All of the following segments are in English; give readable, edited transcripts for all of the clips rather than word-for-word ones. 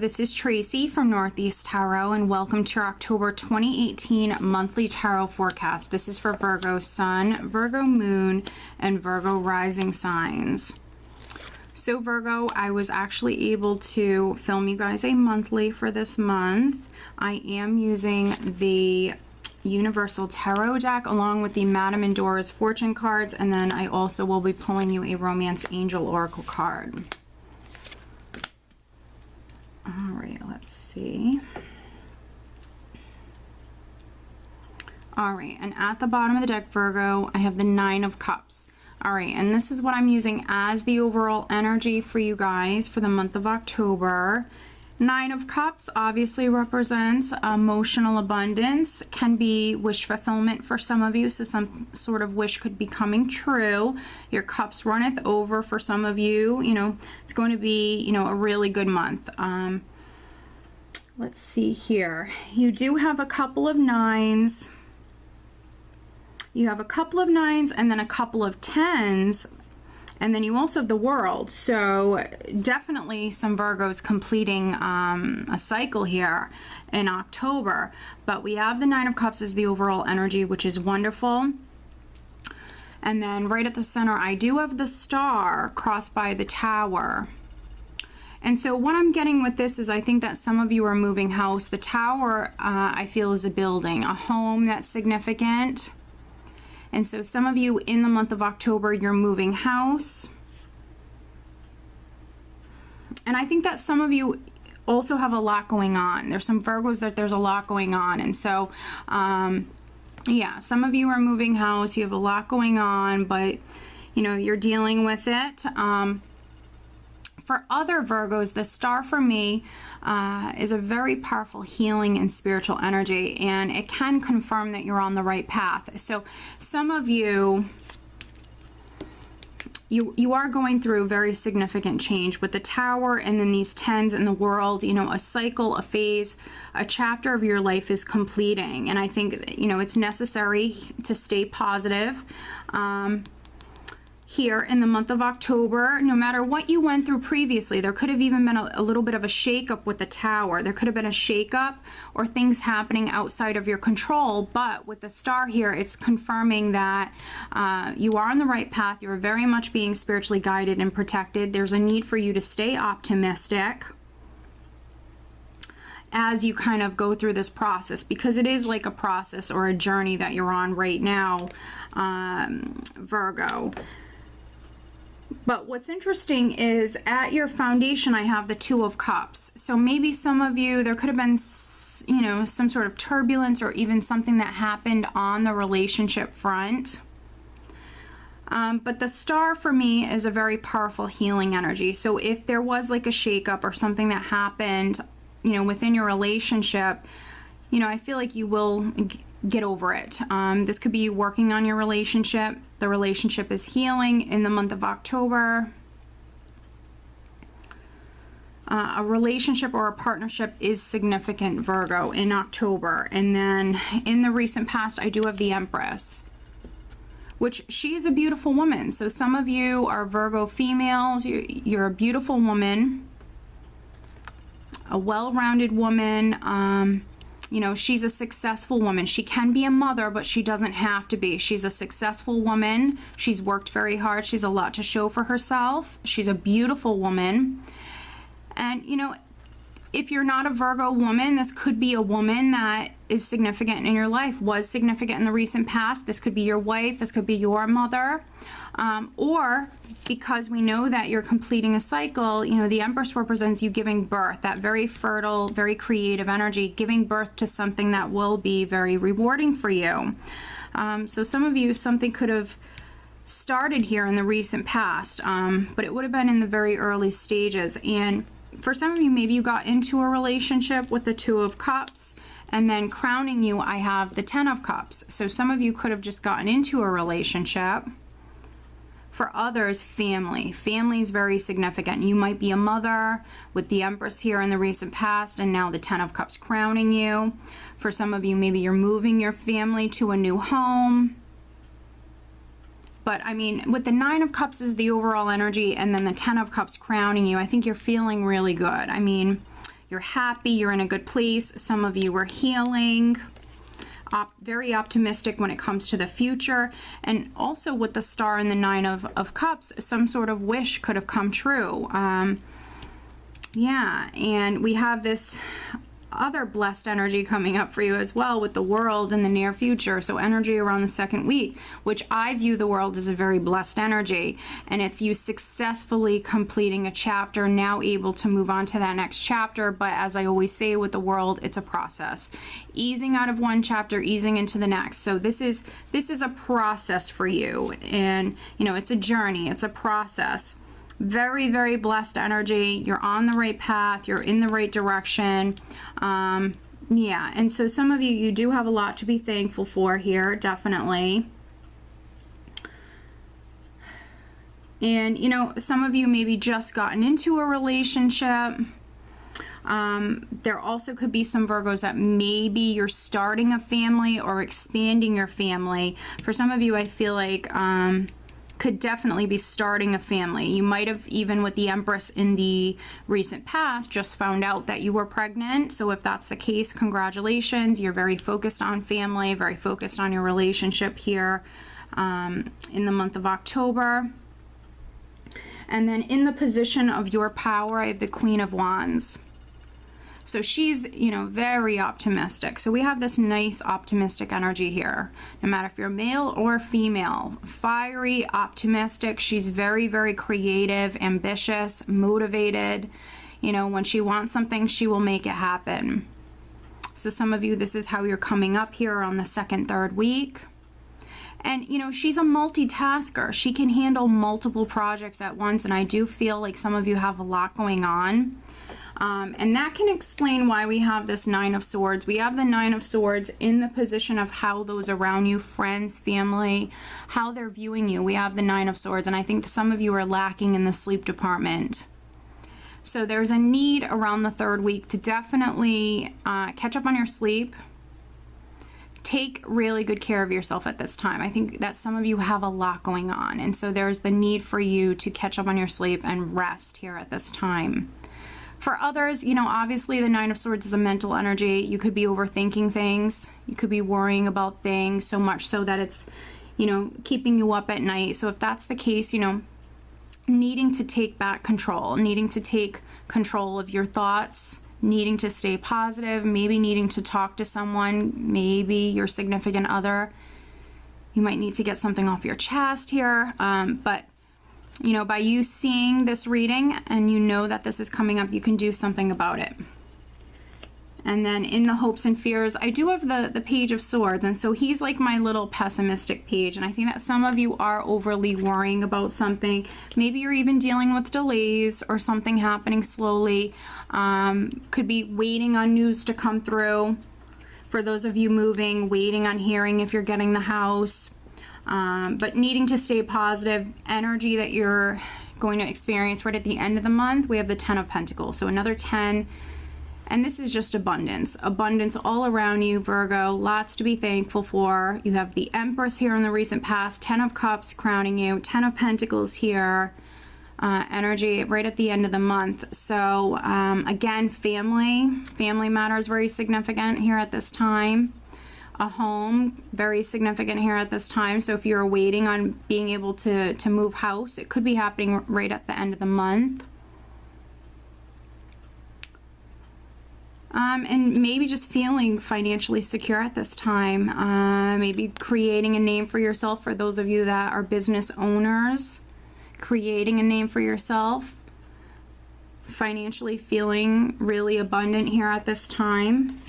this is Tracy from Northeast Tarot, and welcome to your October 2018 monthly tarot forecast. This is for Virgo Sun, Virgo Moon, and Virgo Rising signs. So Virgo, I was actually able to film you guys a monthly for this month. I am using the Universal Tarot deck along with the Madame and Dora's fortune cards, and then I also will be pulling you a Romance Angel Oracle card. All right, let's see. All right, and at the bottom of the deck, Virgo, I have the Nine of Cups. All right, and this is what I'm using as the overall energy for you guys for the month of October. Nine of Cups obviously represents emotional abundance, can be wish fulfillment for some of you, so some sort of wish could be coming true. Your cups runneth over for some of you. You know, it's going to be, you know, a really good month. Let's see here. You do have a couple of nines. You have a couple of nines and then a couple of tens. And then you also have the World, so definitely some Virgos completing a cycle here in October. But we have the Nine of Cups as the overall energy, which is wonderful. And then right at the center, I do have the Star crossed by the Tower. And so what I'm getting with this is I think that some of you are moving house. The Tower, I feel, is a building, a home that's significant. And so some of you in the month of October, you're moving house. And I think that some of you also have a lot going on. There's some Virgos that there's a lot going on. And so, yeah, some of you are moving house. You have a lot going on, but, you know, you're dealing with it. For other Virgos, the Star for me is a very powerful healing and spiritual energy, and it can confirm that you're on the right path. So some of you, you are going through very significant change with the Tower and then these tens in the World. You know, a cycle, a phase, a chapter of your life is completing, and I think, you know, it's necessary to stay positive. Here in the month of October, no matter what you went through previously, there could have even been a little bit of a shakeup with the Tower. There could have been a shakeup or things happening outside of your control, but with the Star here, it's confirming that you are on the right path. You're very much being spiritually guided and protected. There's a need for you to stay optimistic as you kind of go through this process, because it is like a process or a journey that you're on right now, Virgo. But what's interesting is at your foundation, I have the Two of Cups. So maybe some of you, there could have been, you know, some sort of turbulence or even something that happened on the relationship front. But the Star for me is a very powerful healing energy. So if there was like a shakeup or something that happened, you know, within your relationship, you know, I feel like you will get over it. This could be you working on your relationship. The relationship is healing in the month of October. A relationship or a partnership is significant, Virgo, in October. And then in the recent past, I do have the Empress, which she is a beautiful woman. So some of you are Virgo females. You're a beautiful woman, a well-rounded woman. You know, she's a successful woman. She can be a mother, but she doesn't have to be. She's a successful woman. She's worked very hard. She's a lot to show for herself. She's a beautiful woman. And, you know, if you're not a Virgo woman, this could be a woman that is significant in your life, was significant in the recent past. This could be your wife. This could be your mother. Or because we know that you're completing a cycle, you know, the Empress represents you giving birth, that very fertile, very creative energy, giving birth to something that will be very rewarding for you. So some of you, something could have started here in the recent past, but it would have been in the very early stages. And for some of you, maybe you got into a relationship with the Two of Cups, and then crowning you, I have the Ten of Cups. So some of you could have just gotten into a relationship. For others, family. Family is very significant. You might be a mother with the Empress here in the recent past, and now the Ten of Cups crowning you. For some of you, maybe you're moving your family to a new home. But I mean, with the Nine of Cups is the overall energy, and then the Ten of Cups crowning you, I think you're feeling really good. I mean, You're happy, you're in a good place. Some of you are healing. Very optimistic when it comes to the future. And also with the Star and the Nine of Cups, some sort of wish could have come true. Yeah, and we have this other blessed energy coming up for you as well with the World in the near future. So energy around the second week, which I view the World as a very blessed energy, and it's you successfully completing a chapter, now able to move on to that next chapter. But as I always say with the World, it's a process, easing out of one chapter, easing into the next. So this is a process for you, and you know, it's a journey, it's a process. Very, very blessed energy. You're on the right path. You're in the right direction. Yeah, and so some of you do have a lot to be thankful for here, definitely. And, you know, some of you maybe just gotten into a relationship. There also could be some Virgos that maybe you're starting a family or expanding your family. For some of you, I feel like could definitely be starting a family. You might have, even with the Empress in the recent past, just found out that you were pregnant. So if that's the case, congratulations. You're very focused on family, very focused on your relationship here in the month of October. And then in the position of your power, I have the Queen of Wands. So she's, you know, very optimistic. So we have this nice optimistic energy here, no matter if you're male or female. Fiery, optimistic. She's very, very creative, ambitious, motivated. You know, when she wants something, she will make it happen. So some of you, this is how you're coming up here on the second, third week. And, you know, she's a multitasker. She can handle multiple projects at once. And I do feel like some of you have a lot going on. And that can explain why we have this Nine of Swords. We have the Nine of Swords in the position of how those around you, friends, family, how they're viewing you. We have the Nine of Swords, and I think some of you are lacking in the sleep department. So there's a need around the third week to definitely catch up on your sleep. Take really good care of yourself at this time. I think that some of you have a lot going on, and so there's the need for you to catch up on your sleep and rest here at this time. For others, you know, obviously the Nine of Swords is a mental energy. You could be overthinking things. You could be worrying about things so much so that it's, you know, keeping you up at night. So if that's the case, you know, needing to take back control, needing to take control of your thoughts, needing to stay positive, maybe needing to talk to someone, maybe your significant other. You might need to get something off your chest here, but you know, by you seeing this reading and you know that this is coming up, you can do something about it. And then in the hopes and fears, I do have the Page of Swords, and so he's like my little pessimistic page, and I think that some of you are overly worrying about something. Maybe you're even dealing with delays or something happening slowly. Could be waiting on news to come through. For those of you moving, waiting on hearing if you're getting the house. But needing to stay positive. Energy that you're going to experience right at the end of the month, we have the Ten of Pentacles. So another 10, and this is just abundance. Abundance all around you, Virgo. Lots to be thankful for. You have the Empress here in the recent past, 10 of Cups crowning you, 10 of Pentacles here. Energy right at the end of the month. So again, family matters very significant here at this time. A home, very significant here at this time. So if you're waiting on being able to move house, it could be happening right at the end of the month. And maybe just feeling financially secure at this time. Maybe creating a name for yourself for those of you that are business owners. Creating a name for yourself. Financially feeling really abundant here at this time.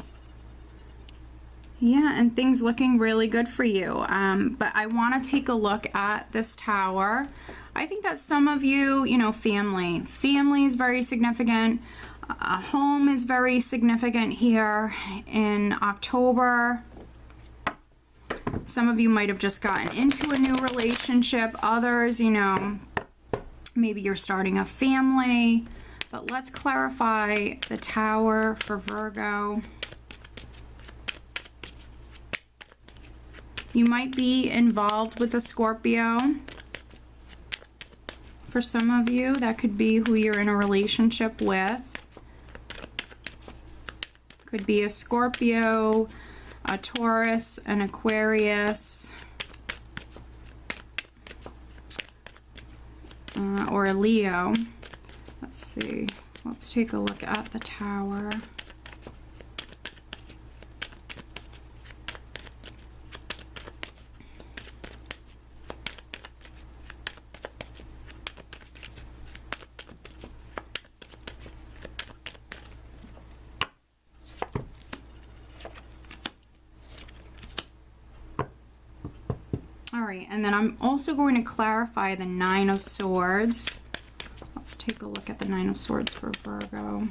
Yeah, and things looking really good for you. But I want to take a look at this Tower. I think that some of you, you know, family is very significant. A home is very significant here in October. Some of you might have just gotten into a new relationship. Others, you know, maybe you're starting a family. But let's clarify the Tower for Virgo. You might be involved with a Scorpio. For some of you, that could be who you're in a relationship with. Could be a Scorpio, a Taurus, an Aquarius, or a Leo. Let's see. Let's take a look at the Tower. All right, and then I'm also going to clarify the Nine of Swords. Let's take a look at the Nine of Swords for Virgo.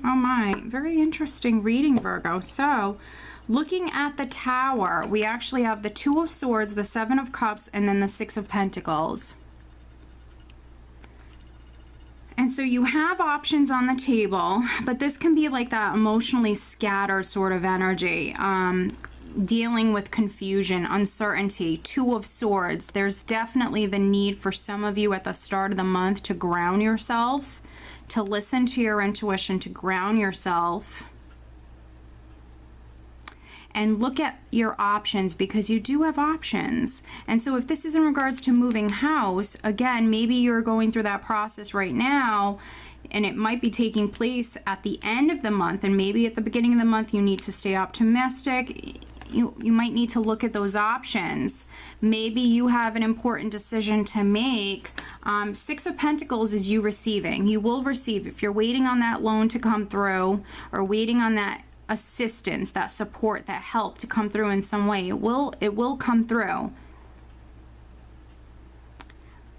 Oh my, very interesting reading, Virgo. So, looking at the Tower, we actually have the Two of Swords, the Seven of Cups, and then the Six of Pentacles. And so you have options on the table, but this can be like that emotionally scattered sort of energy, dealing with confusion, uncertainty. Two of Swords, there's definitely the need for some of you at the start of the month to ground yourself, to listen to your intuition, to ground yourself, and look at your options, because you do have options. And so if this is in regards to moving house, again, maybe you're going through that process right now, and it might be taking place at the end of the month, and maybe at the beginning of the month you need to stay optimistic. You might need to look at those options. Maybe you have an important decision to make. Six of Pentacles is you receiving. You will receive. If you're waiting on that loan to come through, or waiting on that assistance, that support, that help to come through in some way, it will come through.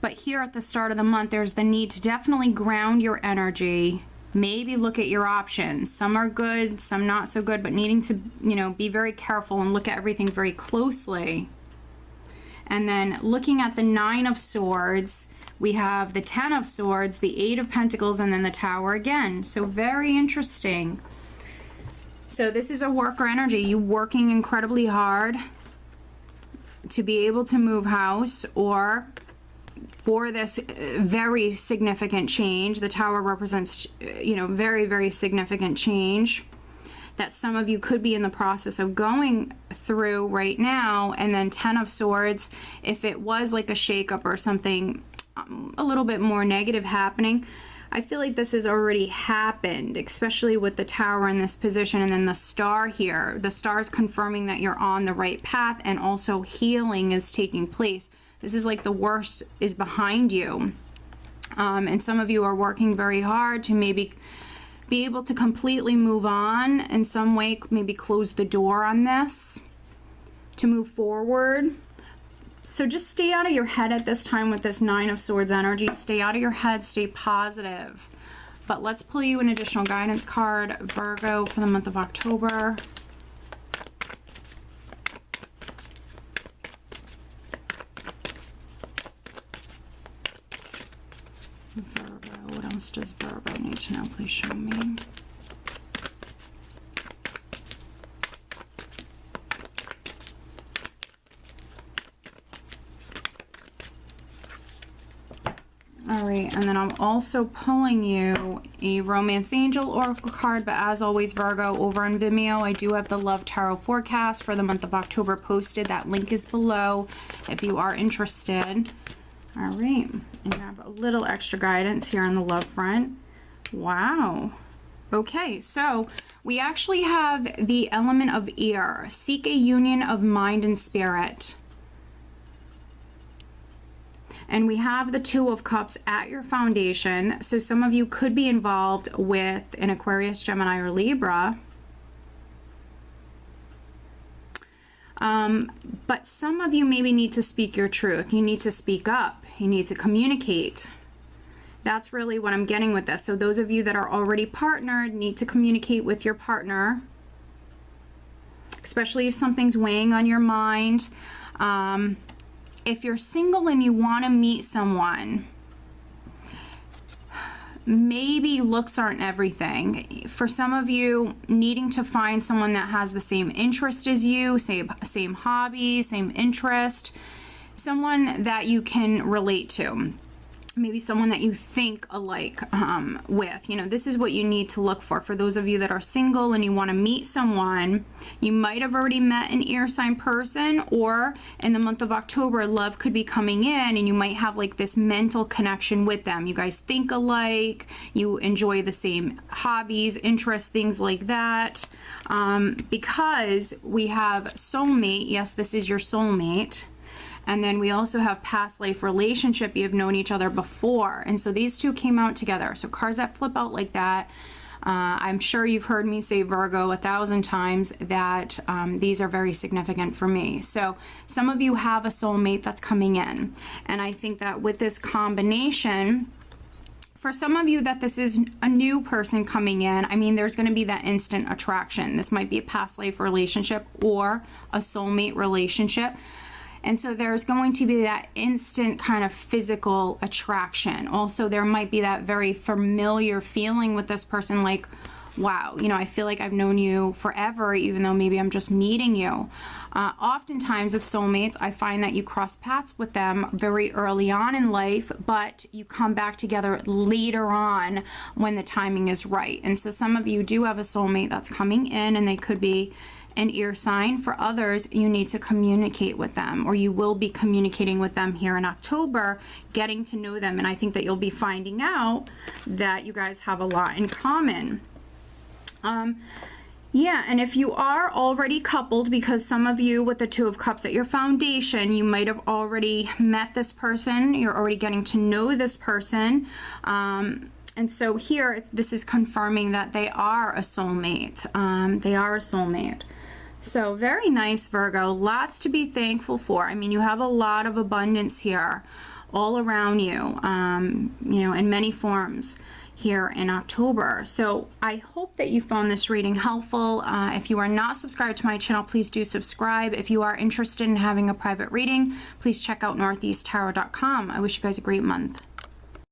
But here at the start of the month, there's the need to definitely ground your energy. Maybe look at your options. Some are good, some not so good, but needing to, you know, be very careful and look at everything very closely. And then looking at the Nine of Swords, we have the Ten of Swords, the Eight of Pentacles, and then the Tower again. So very interesting. So this is a worker energy. You working incredibly hard to be able to move house, or for this very significant change. The Tower represents, you know, very, very significant change that some of you could be in the process of going through right now. And then Ten of Swords, if it was like a shakeup or something a little bit more negative happening, I feel like this has already happened, especially with the Tower in this position. And then the Star here, the Star is confirming that you're on the right path, and also healing is taking place. This is like the worst is behind you. And some of you are working very hard to maybe be able to completely move on in some way, maybe close the door on this to move forward. So just stay out of your head at this time with this Nine of Swords energy. Stay out of your head, stay positive. But let's pull you an additional guidance card, Virgo, for the month of October. Virgo, what else does Virgo need to know? Please show me. All right, and then I'm also pulling you a Romance Angel Oracle card, but as always, Virgo, over on Vimeo, I do have the Love Tarot forecast for the month of October posted. That link is below if you are interested. All right, and you have a little extra guidance here on the love front. Wow. Okay, so we actually have the element of ear. Seek a union of mind and spirit. And we have the Two of Cups at your foundation. So some of you could be involved with an Aquarius, Gemini, or Libra. But some of you maybe need to speak your truth. You need to speak up. You need to communicate. That's really what I'm getting with this. So those of you that are already partnered need to communicate with your partner, especially if something's weighing on your mind. If you're single and you want to meet someone, maybe looks aren't everything. For some of you, needing to find someone that has the same interest as you, same hobby, same interest, someone that you can relate to. Maybe someone that you think alike with. You know, this is what you need to look for. For those of you that are single and you want to meet someone, you might have already met an air sign person, or in the month of October, love could be coming in and you might have like this mental connection with them. You guys think alike, you enjoy the same hobbies, interests, things like that. Because we have soulmate, yes, this is your soulmate. And then we also have past life relationship. You have known each other before. And so these two came out together. So cards that flip out like that, I'm sure you've heard me say, Virgo, 1,000 times that these are very significant for me. So some of you have a soulmate that's coming in. And I think that with this combination, for some of you that this is a new person coming in, I mean, there's going to be that instant attraction. This might be a past life relationship or a soulmate relationship. And so there's going to be that instant kind of physical attraction. Also, there might be that very familiar feeling with this person, like, wow, you know, I feel like I've known you forever, even though maybe I'm just meeting you. Oftentimes with soulmates, I find that you cross paths with them very early on in life, but you come back together later on when the timing is right. And so some of you do have a soulmate that's coming in, and they could be an ear sign. For others, you need to communicate with them, or you will be communicating with them here in October, getting to know them. And I think that you'll be finding out that you guys have a lot in common. Yeah, and if you are already coupled, because some of you with the Two of Cups at your foundation, you might have already met this person, you're already getting to know this person. And so here, this is confirming that they are a soulmate. They are a soulmate. So very nice, Virgo. Lots to be thankful for. I mean, you have a lot of abundance here all around you, you know, in many forms here in October. So I hope that you found this reading helpful. If you are not subscribed to my channel, please do subscribe. If you are interested in having a private reading, please check out northeasttarot.com. I wish you guys a great month.